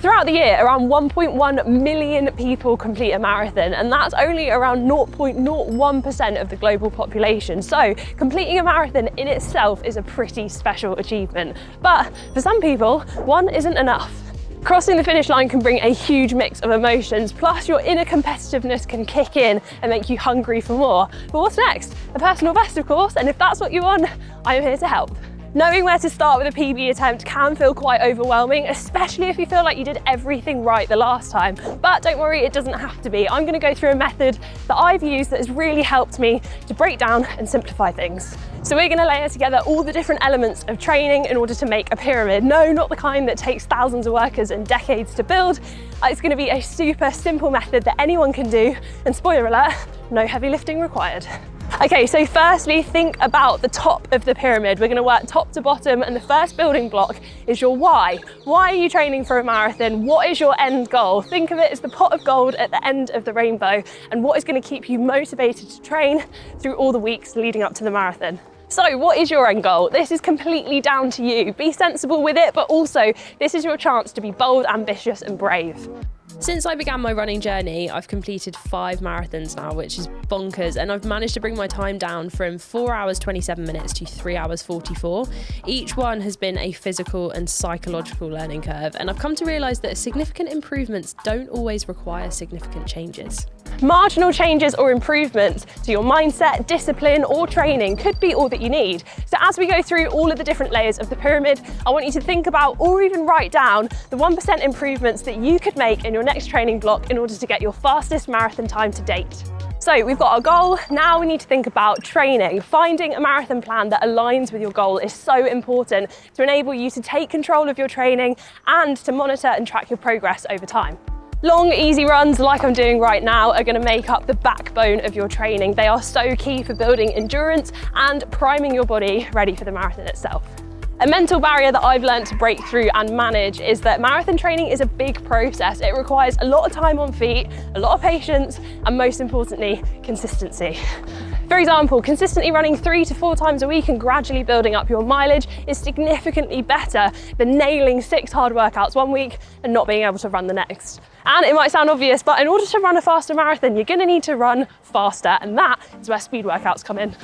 Throughout the year, around 1.1 million people complete a marathon, and that's only around 0.01% of the global population. So completing a marathon in itself is a pretty special achievement. But for some people, one isn't enough. Crossing the finish line can bring a huge mix of emotions, plus your inner competitiveness can kick in and make you hungry for more. But what's next? A personal best, of course, and if that's what you want, I'm here to help. Knowing where to start with a PB attempt can feel quite overwhelming, especially if you feel like you did everything right the last time. But don't worry, it doesn't have to be. I'm going to go through a method that I've used that has really helped me to break down and simplify things. So we're going to layer together all the different elements of training in order to make a pyramid. No, not the kind that takes thousands of workers and decades to build. It's going to be a super simple method that anyone can do, and spoiler alert, no heavy lifting required. Okay, so firstly, think about the top of the pyramid. We're going to work top to bottom, and the first building block is your why. Why are you training for a marathon? What is your end goal? Think of it as the pot of gold at the end of the rainbow, and what is going to keep you motivated to train through all the weeks leading up to the marathon. So what is your end goal? This is completely down to you. Be sensible with it, but also this is your chance to be bold, ambitious, and brave. Since I began my running journey, I've completed 5 marathons now, which is bonkers, and I've managed to bring my time down from 4 hours 27 minutes to 3 hours 44. Each one has been a physical and psychological learning curve, and I've come to realise that significant improvements don't always require significant changes. Marginal changes or improvements to your mindset, discipline, or training could be all that you need. So as we go through all of the different layers of the pyramid, I want you to think about or even write down the 1% improvements that you could make in your next training block in order to get your fastest marathon time to date. So we've got our goal, now we need to think about training. Finding a marathon plan that aligns with your goal is so important to enable you to take control of your training and to monitor and track your progress over time. Long, easy runs like I'm doing right now are going to make up the backbone of your training. They are so key for building endurance and priming your body ready for the marathon itself. A mental barrier that I've learned to break through and manage is that marathon training is a big process. It requires a lot of time on feet, a lot of patience, and most importantly, consistency. For example, consistently running 3 to 4 times a week and gradually building up your mileage is significantly better than nailing 6 hard workouts one week and not being able to run the next. And it might sound obvious, but in order to run a faster marathon, you're going to need to run faster, and that is where speed workouts come in.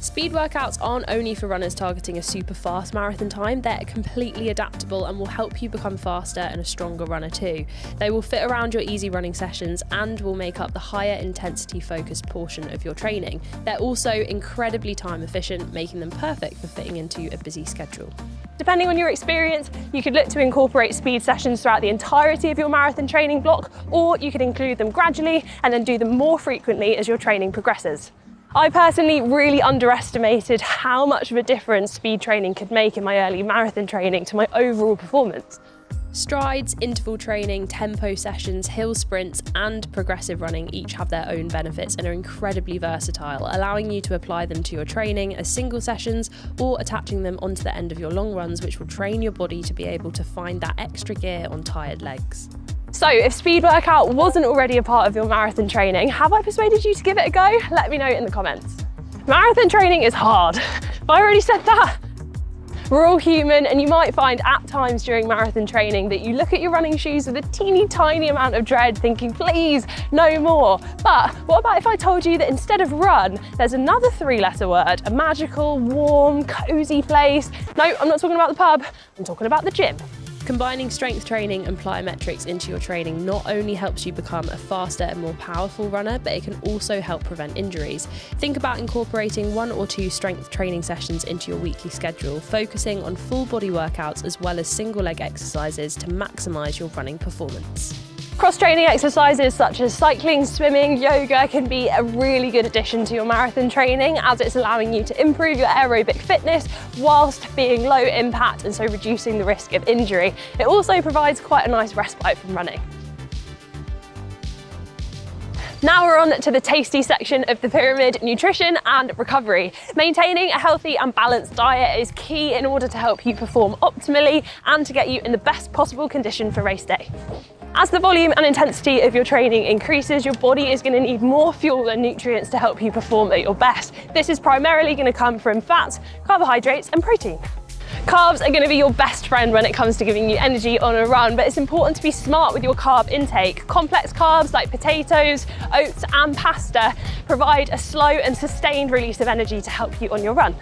Speed workouts aren't only for runners targeting a super fast marathon time, they're completely adaptable and will help you become faster and a stronger runner too. They will fit around your easy running sessions and will make up the higher intensity focused portion of your training. They're also incredibly time efficient, making them perfect for fitting into a busy schedule. Depending on your experience, you could look to incorporate speed sessions throughout the entirety of your marathon training block, or you could include them gradually and then do them more frequently as your training progresses. I personally really underestimated how much of a difference speed training could make in my early marathon training to my overall performance. Strides, interval training, tempo sessions, hill sprints, and progressive running each have their own benefits and are incredibly versatile, allowing you to apply them to your training as single sessions or attaching them onto the end of your long runs, which will train your body to be able to find that extra gear on tired legs. So if speed workout wasn't already a part of your marathon training, have I persuaded you to give it a go? Let me know in the comments. Marathon training is hard. Have I already said that? We're all human, and you might find at times during marathon training that you look at your running shoes with a teeny tiny amount of dread, thinking, please, no more. But what about if I told you that instead of run, there's another 3-letter word, a magical, warm, cozy place? No, I'm not talking about the pub, I'm talking about the gym. Combining strength training and plyometrics into your training not only helps you become a faster and more powerful runner, but it can also help prevent injuries. Think about incorporating 1 or 2 strength training sessions into your weekly schedule, focusing on full body workouts as well as single leg exercises to maximise your running performance. Cross-training exercises such as cycling, swimming, yoga can be a really good addition to your marathon training, as it's allowing you to improve your aerobic fitness whilst being low impact and so reducing the risk of injury. It also provides quite a nice respite from running. Now we're on to the tasty section of the pyramid, nutrition and recovery. Maintaining a healthy and balanced diet is key in order to help you perform optimally and to get you in the best possible condition for race day. As the volume and intensity of your training increases, your body is going to need more fuel and nutrients to help you perform at your best. This is primarily going to come from fats, carbohydrates and protein. Carbs are going to be your best friend when it comes to giving you energy on a run, but it's important to be smart with your carb intake. Complex carbs like potatoes, oats and pasta provide a slow and sustained release of energy to help you on your run.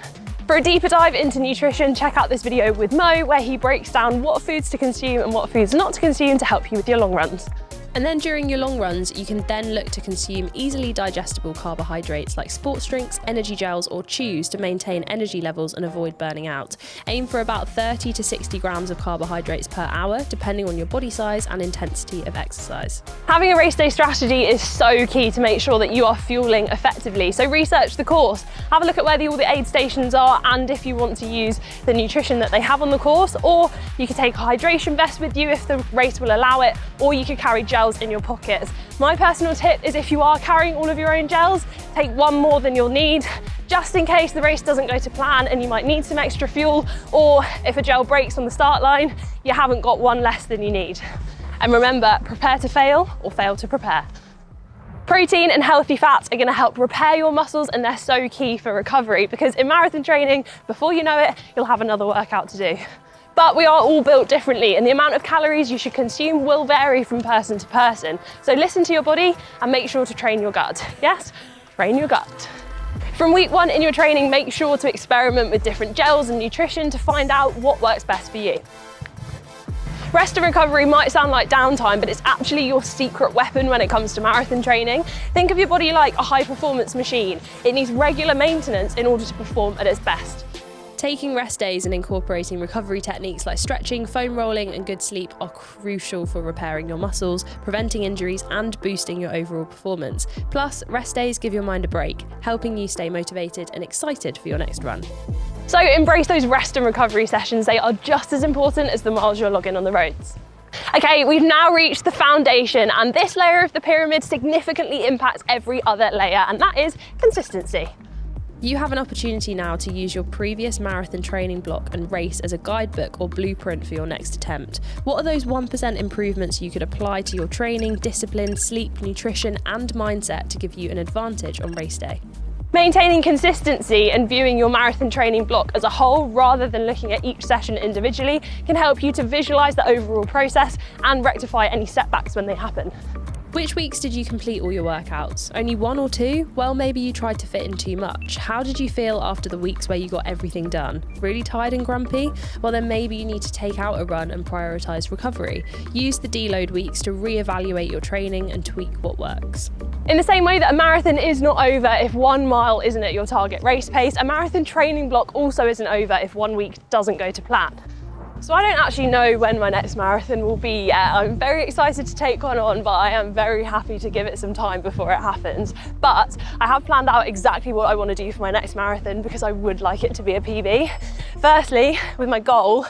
For a deeper dive into nutrition, check out this video with Mo, where he breaks down what foods to consume and what foods not to consume to help you with your long runs. And then during your long runs, you can then look to consume easily digestible carbohydrates like sports drinks, energy gels or chews to maintain energy levels and avoid burning out. Aim for about 30 to 60 grams of carbohydrates per hour, depending on your body size and intensity of exercise. Having a race day strategy is so key to make sure that you are fueling effectively. So research the course, have a look at where all the aid stations are, and if you want to use the nutrition that they have on the course, or you could take a hydration vest with you if the race will allow it, or you could carry gels in your pockets. My personal tip is, if you are carrying all of your own gels, take one more than you'll need, just in case the race doesn't go to plan and you might need some extra fuel, or if a gel breaks on the start line, you haven't got one less than you need. And remember, prepare to fail or fail to prepare. Protein and healthy fats are going to help repair your muscles, and they're so key for recovery, because in marathon training, before you know it, you'll have another workout to do. But we are all built differently, and the amount of calories you should consume will vary from person to person. So listen to your body and make sure to train your gut. Yes, train your gut. From week 1 in your training, make sure to experiment with different gels and nutrition to find out what works best for you. Rest and recovery might sound like downtime, but it's actually your secret weapon when it comes to marathon training. Think of your body like a high performance machine. It needs regular maintenance in order to perform at its best. Taking rest days and incorporating recovery techniques like stretching, foam rolling and good sleep are crucial for repairing your muscles, preventing injuries and boosting your overall performance. Plus, rest days give your mind a break, helping you stay motivated and excited for your next run. So embrace those rest and recovery sessions. They are just as important as the miles you're logging on the roads. Okay, we've now reached the foundation, and this layer of the pyramid significantly impacts every other layer, and that is consistency. You have an opportunity now to use your previous marathon training block and race as a guidebook or blueprint for your next attempt. What are those 1% improvements you could apply to your training, discipline, sleep, nutrition and mindset to give you an advantage on race day? Maintaining consistency and viewing your marathon training block as a whole rather than looking at each session individually can help you to visualize the overall process and rectify any setbacks when they happen. Which weeks did you complete all your workouts? Only 1 or 2? Well, maybe you tried to fit in too much. How did you feel after the weeks where you got everything done? Really tired and grumpy? Well, then maybe you need to take out a run and prioritise recovery. Use the deload weeks to re-evaluate your training and tweak what works. In the same way that a marathon is not over if 1 mile isn't at your target race pace, a marathon training block also isn't over if 1 week doesn't go to plan. So I don't actually know when my next marathon will be yet. I'm very excited to take one on, but I am very happy to give it some time before it happens. But I have planned out exactly what I want to do for my next marathon, because I would like it to be a PB. Firstly, with my goal,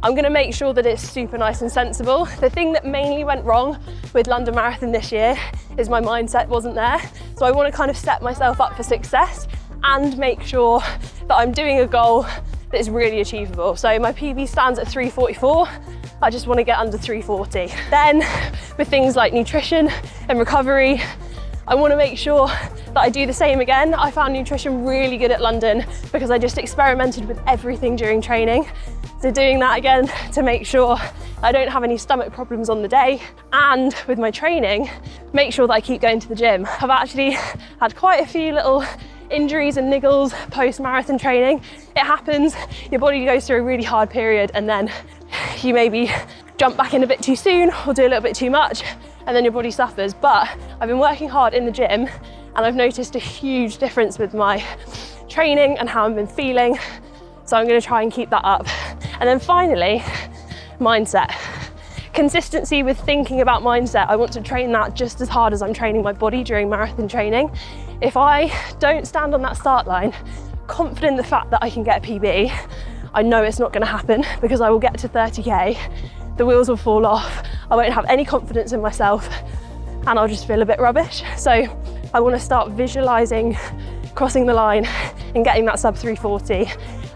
I'm going to make sure that it's super nice and sensible. The thing that mainly went wrong with London Marathon this year is my mindset wasn't there. So I want to kind of set myself up for success and make sure that I'm doing a goal that is really achievable. So my PB stands at 3:44. I just want to get under 3:40. Then with things like nutrition and recovery, I want to make sure that I do the same again. I found nutrition really good at London because I just experimented with everything during training. So doing that again to make sure I don't have any stomach problems on the day, and with my training, make sure that I keep going to the gym. I've actually had quite a few little injuries and niggles post-marathon training. It happens, your body goes through a really hard period, and then you maybe jump back in a bit too soon or do a little bit too much, and then your body suffers. But I've been working hard in the gym, and I've noticed a huge difference with my training and how I've been feeling. So I'm going to try and keep that up. And then finally, mindset. Consistency with thinking about mindset. I want to train that just as hard as I'm training my body during marathon training. If I don't stand on that start line confident in the fact that I can get a PB, I know it's not going to happen, because I will get to 30k, the wheels will fall off, I won't have any confidence in myself, and I'll just feel a bit rubbish. So I want to start visualizing crossing the line and getting that sub 340.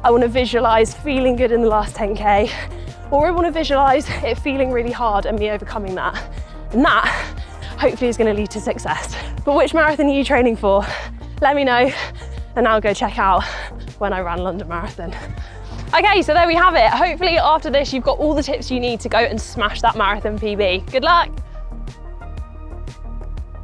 I want to visualize feeling good in the last 10k, or I want to visualize it feeling really hard and me overcoming that. And that hopefully is going to lead to success. But which marathon are you training for? Let me know, and I'll go check out when I ran London Marathon. Okay, so there we have it. Hopefully after this, you've got all the tips you need to go and smash that marathon PB. Good luck.